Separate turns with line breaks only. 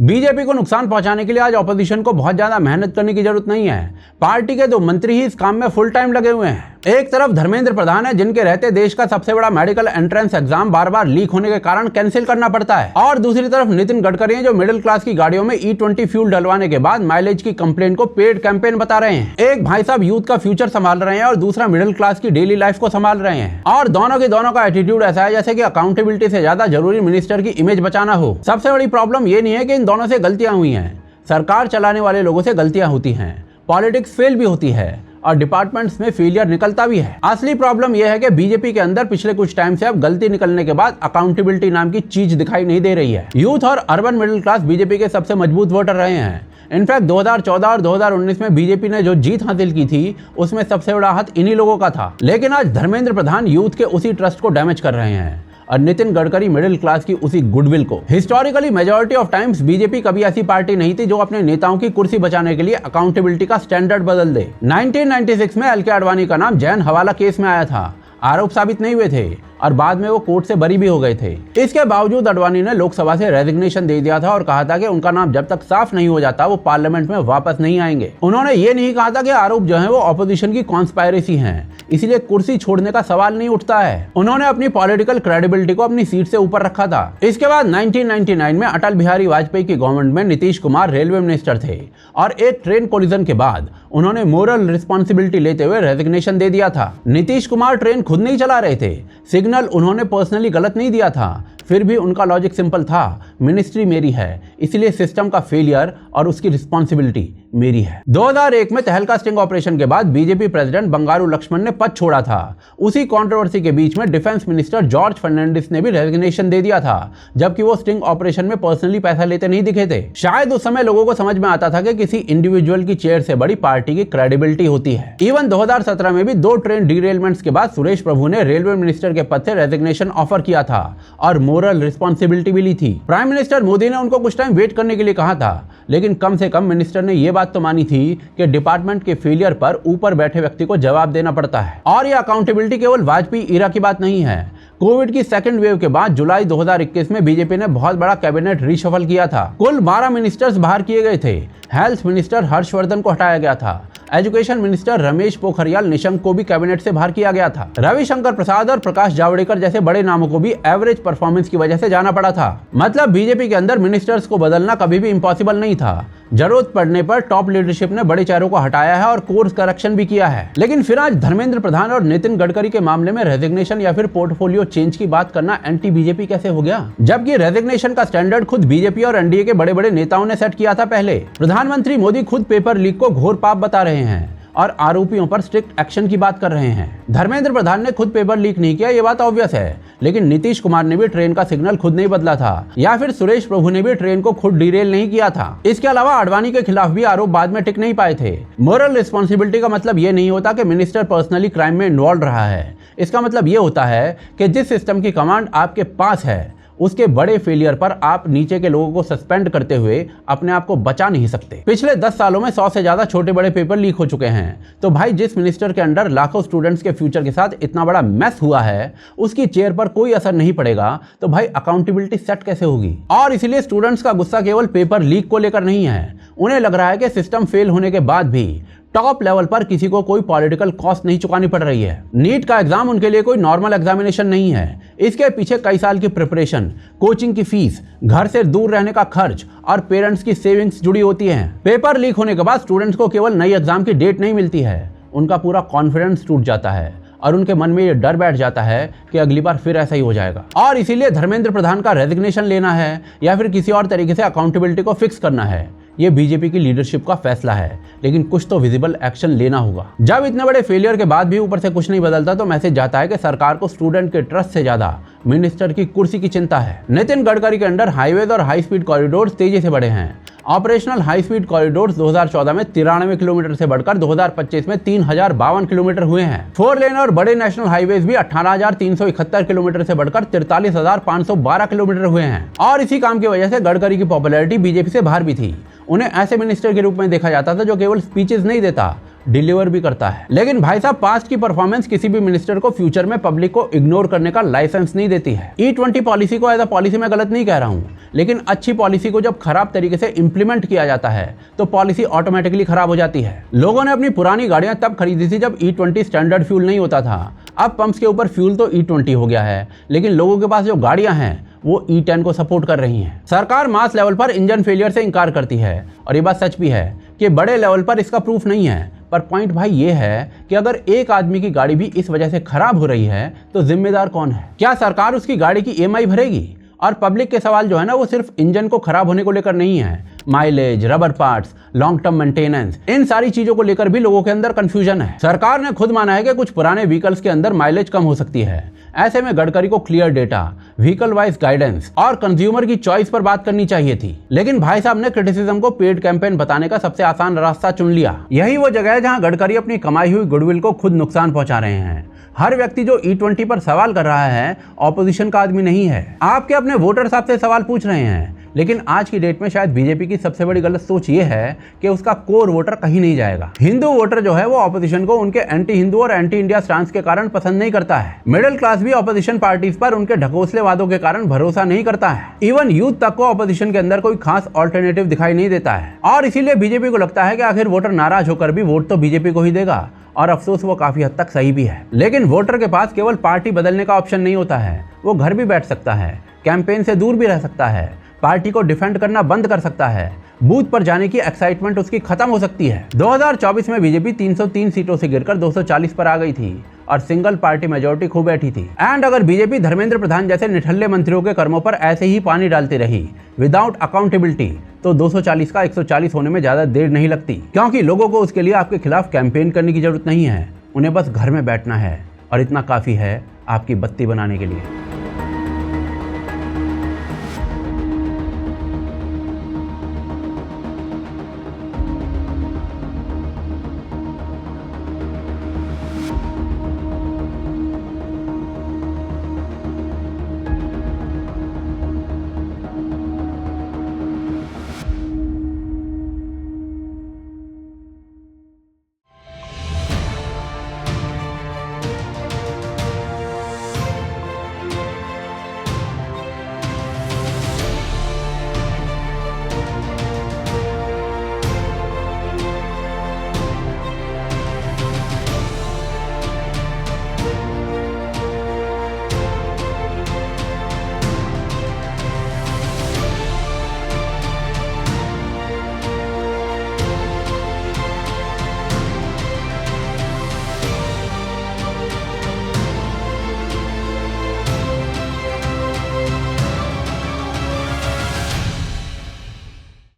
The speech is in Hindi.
बीजेपी को नुकसान पहुंचाने के लिए आज ऑपोजिशन को बहुत ज्यादा मेहनत करने की जरूरत नहीं है। पार्टी के 2 मंत्री ही इस काम में फुल टाइम लगे हुए हैं। एक तरफ धर्मेंद्र प्रधान है, जिनके रहते देश का सबसे बड़ा मेडिकल एंट्रेंस एग्जाम बार बार लीक होने के कारण कैंसिल करना पड़ता है, और दूसरी तरफ नितिन गडकरी हैं, जो मिडिल क्लास की गाड़ियों में E20 फ्यूल डलवाने के बाद माइलेज की कंप्लेंट को पेड कैंपेन बता रहे हैं। एक भाई साहब यूथ का फ्यूचर संभाल रहे हैं और दूसरा मिडिल क्लास की डेली लाइफ को संभाल रहे हैं, और दोनों का एटीट्यूड ऐसा है जैसे कि अकाउंटेबिलिटी से ज्यादा जरूरी मिनिस्टर की इमेज बचाना हो। सबसे बड़ी प्रॉब्लम ये नहीं है कि इन दोनों से गलतियां हुई हैं, सरकार चलाने वाले लोगों से गलतियां होती हैं, पॉलिटिक्स फेल भी होती है और डिपार्टमेंट्स में फेलियर निकलता भी है। असली प्रॉब्लम यह है कि बीजेपी के अंदर पिछले कुछ टाइम से अब गलती निकलने के बाद अकाउंटेबिलिटी नाम की चीज दिखाई नहीं दे रही है। यूथ और अर्बन मिडिल क्लास बीजेपी के सबसे मजबूत वोटर रहे हैं। इनफैक्ट 2014 और 2019 में बीजेपी ने जो जीत हासिल की थी उसमें सबसे बड़ा हाथ इन्हीं लोगों का था। लेकिन आज धर्मेंद्र प्रधान यूथ के उसी ट्रस्ट को डैमेज कर रहे हैं और नितिन गडकरी मिडिल क्लास की उसी गुडविल को। Historically majority of times BJP कभी ऐसी पार्टी नहीं थी जो अपने नेताओं की कुर्सी बचाने के लिए अकाउंटेबिलिटी का स्टैंडर्ड बदल दे। 1996 में एलके आडवाणी का नाम जैन हवाला केस में आया था। आरोप साबित नहीं हुए थे और बाद में वो कोर्ट से बरी भी हो गए थे। इसके बावजूद आडवाणी ने लोकसभा से रेजिग्नेशन दे दिया था और कहा था कि उनका नाम जब तक साफ नहीं हो जाता वो पार्लियामेंट में वापस नहीं आएंगे। उन्होंने ये नहीं कहा था कि आरोप जो है वो ऑपोजिशन की कॉन्स्पायरेसी हैं, इसलिए कुर्सी छोड़ने का सवाल नहीं उठता है। उन्होंने अपनी पॉलिटिकल क्रेडिबिलिटी को अपनी सीट से ऊपर रखा था। इसके बाद 1999 में अटल बिहारी वाजपेयी की गवर्नमेंट में नीतीश कुमार रेलवे मिनिस्टर थे और एक ट्रेन कोलिजन के बाद उन्होंने मोरल रिस्पॉन्सिबिलिटी लेते हुए रेजिग्नेशन दे दिया था। नीतीश कुमार ट्रेन खुद नहीं चला रहे थे, सिग्नल उन्होंने पर्सनली गलत नहीं दिया था, फिर भी उनका लॉजिक सिंपल था, मिनिस्ट्री मेरी है, इसलिए सिस्टम का फेलियर और उसकी रिस्पॉन्सिबिलिटी मेरी है। 2001 में तहलका स्टिंग ऑपरेशन के बाद बीजेपी प्रेसिडेंट बंगारू लक्ष्मण ने पद छोड़ा था। उसी कंट्रोवर्सी के बीच में डिफेंस मिनिस्टर जॉर्ज फर्नांडिस ने भी रेजिग्नेशन दे दिया था, जबकि वो स्टिंग ऑपरेशन में पर्सनली पैसा लेते नहीं दिखे थे। शायद उस समय लोगों को समझ में आता था कि किसी इंडिविजुअल की चेयर से बड़ी पार्टी की क्रेडिबिलिटी होती है। इवन 2017 में भी 2 ट्रेन डीरेलमेंट्स के बाद सुरेश प्रभु ने रेलवे मिनिस्टर के पद से रेजिग्नेशन ऑफर किया था और मोरल रिस्पॉन्सिबिलिटी भी ली थी। प्राइम मिनिस्टर मोदी ने उनको कुछ टाइम वेट करने के लिए कहा था, लेकिन कम से कम मिनिस्टर ने यह बात तो मानी थी कि डिपार्टमेंट के फेलियर पर ऊपर बैठे व्यक्ति को जवाब देना पड़ता है। और यह अकाउंटेबिलिटी केवल वाजपेयी ईरा की बात नहीं है। कोविड की सेकंड वेव के बाद जुलाई 2021 में बीजेपी ने बहुत बड़ा कैबिनेट रीशफल किया था। कुल 12 मिनिस्टर्स बाहर किए गए थे। हेल्थ मिनिस्टर हर्षवर्धन को हटाया गया था। एजुकेशन मिनिस्टर रमेश पोखरियाल निशंक को भी कैबिनेट से बाहर किया गया था। रविशंकर प्रसाद और प्रकाश जावड़ेकर जैसे बड़े नामों को भी एवरेज परफॉर्मेंस की वजह से जाना पड़ा था। मतलब बीजेपी के अंदर मिनिस्टर्स को बदलना कभी भी इम्पॉसिबल नहीं था। जरूरत पड़ने पर टॉप लीडरशिप ने बड़े चेहरों को हटाया है और कोर्स करेक्शन भी किया है। लेकिन फिर आज धर्मेंद्र प्रधान और नितिन गडकरी के मामले में रेजिग्नेशन या फिर पोर्टफोलियो चेंज की बात करना एंटी बीजेपी कैसे हो गया, जबकि रेजिग्नेशन का स्टैंडर्ड खुद बीजेपी और एनडीए के बड़े बड़े नेताओं ने सेट किया था पहले। प्रधानमंत्री मोदी खुद पेपर लीक को घोर पाप बता रहे हैं और आरोपियों पर स्ट्रिक्ट एक्शन की बात कर रहे हैं। धर्मेंद्र प्रधान ने खुद पेपर लीक नहीं किया, ये बात ऑब्वियस है, लेकिन नीतीश कुमार ने भी ट्रेन का सिग्नल खुद नहीं बदला था, या फिर सुरेश प्रभु ने भी ट्रेन को खुद डीरेल नहीं किया था। इसके अलावा आडवाणी के खिलाफ भी आरोप बाद में टिक नहीं पाए थे। मोरल रिस्पॉन्सिबिलिटी का मतलब ये नहीं होता कि मिनिस्टर पर्सनली क्राइम में इन्वॉल्व रहा है। इसका मतलब ये होता है कि जिस सिस्टम की कमांड आपके पास है उसके बड़े फेलियर पर आप नीचे के लोगों को सस्पेंड करते हुए अपने आप को बचा नहीं सकते। पिछले 10 सालों में 100 से ज्यादा छोटे बड़े पेपर लीक हो चुके हैं। तो भाई जिस मिनिस्टर के अंडर लाखों स्टूडेंट्स के फ्यूचर के साथ इतना बड़ा मेस हुआ है, उसकी चेयर पर कोई असर नहीं पड़ेगा, तो भाई अकाउंटेबिलिटी सेट कैसे होगी? और इसलिए स्टूडेंट्स का गुस्सा केवल पेपर लीक को लेकर नहीं है। उन्हें लग रहा है कि सिस्टम फेल होने के बाद भी टॉप लेवल पर किसी को कोई पॉलिटिकल कॉस्ट नहीं चुकानी पड़ रही है। नीट का एग्जाम उनके लिए कोई नॉर्मल एग्जामिनेशन नहीं है। इसके पीछे कई साल की प्रिपरेशन, कोचिंग की फीस, घर से दूर रहने का खर्च और पेरेंट्स की सेविंग्स जुड़ी होती हैं। पेपर लीक होने के बाद स्टूडेंट्स को केवल नई एग्जाम की डेट नहीं मिलती है, उनका पूरा कॉन्फिडेंस टूट जाता है और उनके मन में ये डर बैठ जाता है कि अगली बार फिर ऐसा ही हो जाएगा। और इसीलिए धर्मेंद्र प्रधान का रेजिग्नेशन लेना है या फिर किसी और तरीके से अकाउंटेबिलिटी को फिक्स करना है, ये बीजेपी की लीडरशिप का फैसला है, लेकिन कुछ तो विजिबल एक्शन लेना होगा। जब इतने बड़े फेलियर के बाद भी ऊपर से कुछ नहीं बदलता तो मैसेज जाता है कि सरकार को स्टूडेंट के ट्रस्ट से ज्यादा मिनिस्टर की कुर्सी की चिंता है। नितिन गडकरी के अंडर हाईवेज और हाई स्पीड कॉरिडोर तेजी से बढ़े हैं। ऑपरेशनल हाई स्पीड कॉरिडोर्स 2014 में 93 किलोमीटर से बढ़कर 2025 में 3052 किलोमीटर हुए हैं। 4 लेन और बड़े नेशनल हाईवेज भी 18,371 किलोमीटर से बढ़कर 43,512 किलोमीटर हुए हैं। और इसी काम की वजह से गडकरी की पॉपुलैरिटी बीजेपी से बाहर भी थी। उन्हें ऐसे मिनिस्टर के रूप में देखा जाता था जो केवल स्पीचेस नहीं देता डिलीवर भी करता है। लेकिन भाई साहब, पास्ट की परफॉर्मेंस किसी भी मिनिस्टर को फ्यूचर में पब्लिक को इग्नोर करने का लाइसेंस नहीं देती है। E20 पॉलिसी को एज अ पॉलिसी में गलत नहीं कह रहा हूं, लेकिन अच्छी पॉलिसी को जब खराब तरीके से इंप्लीमेंट किया जाता है तो पॉलिसी ऑटोमेटिकली खराब हो जाती है। लोगों ने अपनी पुरानी गाड़ियां तब खरीदी थी जब E20 स्टैंडर्ड फ्यूल नहीं होता था। अब पंप्स के ऊपर फ्यूल तो E20 हो गया है, लेकिन लोगों के पास जो गाड़ियां हैं वो E10 को सपोर्ट कर रही हैं। सरकार मास लेवल पर इंजन फेलियर से इंकार करती है, और ये बात सच भी है कि बड़े लेवल पर इसका प्रूफ नहीं है। पर पॉइंट भाई ये है कि अगर एक आदमी की गाड़ी भी इस वजह से खराब हो रही है तो जिम्मेदार कौन है? क्या सरकार उसकी गाड़ी की EMI भरेगी? और पब्लिक के सवाल जो है ना, वो सिर्फ इंजन को खराब होने को लेकर नहीं है। Mileage, rubber parts, long term maintenance, इन सारी चीजों को लेकर भी लोगों के अंदर कंफ्यूजन है। सरकार ने खुद माना है कि कुछ पुराने व्हीकल्स के अंदर माइलेज कम हो सकती है। ऐसे में गडकरी को clear data, vehicle wise guidance और कंज्यूमर की चॉइस पर बात करनी चाहिए थी। लेकिन भाई साहब ने क्रिटिसिज्म को पेड कैंपेन बताने का सबसे आसान रास्ता चुन लिया। यही वो जगह है जहां गडकरी अपनी कमाई हुई गुडविल को खुद नुकसान पहुंचा रहे हैं। हर व्यक्ति जो E20 पर सवाल कर रहा है ऑपोजिशन का आदमी नहीं है। आपके अपने वोटर साहब से सवाल पूछ रहे हैं। लेकिन आज की डेट में शायद बीजेपी की सबसे बड़ी गलत सोच ये है कि उसका कोर वोटर कहीं नहीं जाएगा। हिंदू वोटर जो है वो ऑपोजिशन को उनके एंटी हिंदू और एंटी इंडिया स्टांस के कारण पसंद नहीं करता है। मिडिल क्लास भी ऑपोजिशन पार्टीज पर उनके ढकोसले वादों के कारण भरोसा नहीं करता है। इवन यूथ तक को ऑपोजिशन के अंदर कोई खास ऑल्टरनेटिव दिखाई नहीं देता है, और इसीलिए बीजेपी को लगता है कि आखिर वोटर नाराज होकर भी वोट तो बीजेपी को ही देगा। और अफसोस वो काफी हद तक सही भी है। लेकिन वोटर के पास केवल पार्टी बदलने का ऑप्शन नहीं होता है, वो घर भी बैठ सकता है, कैंपेन से दूर भी रह सकता है, पार्टी को डिफेंड करना बंद कर सकता है, बूथ पर जाने की एक्साइटमेंट उसकी खत्म हो सकती है। 2024 में बीजेपी 303 सीटों से गिरकर 240 पर आ गई थी और सिंगल पार्टी मेजोरिटी खूब बैठी थी। एंड अगर बीजेपी धर्मेंद्र प्रधान जैसे निठल्ले मंत्रियों के कर्मों पर ऐसे ही पानी डालती रही विदाउट अकाउंटेबिलिटी तो 240 का 140 होने में ज्यादा देर नहीं लगती, क्योंकि लोगों को उसके लिए आपके खिलाफ कैंपेन करने की जरूरत नहीं है। उन्हें बस घर में बैठना है और इतना काफी है आपकी बत्ती बनाने के लिए।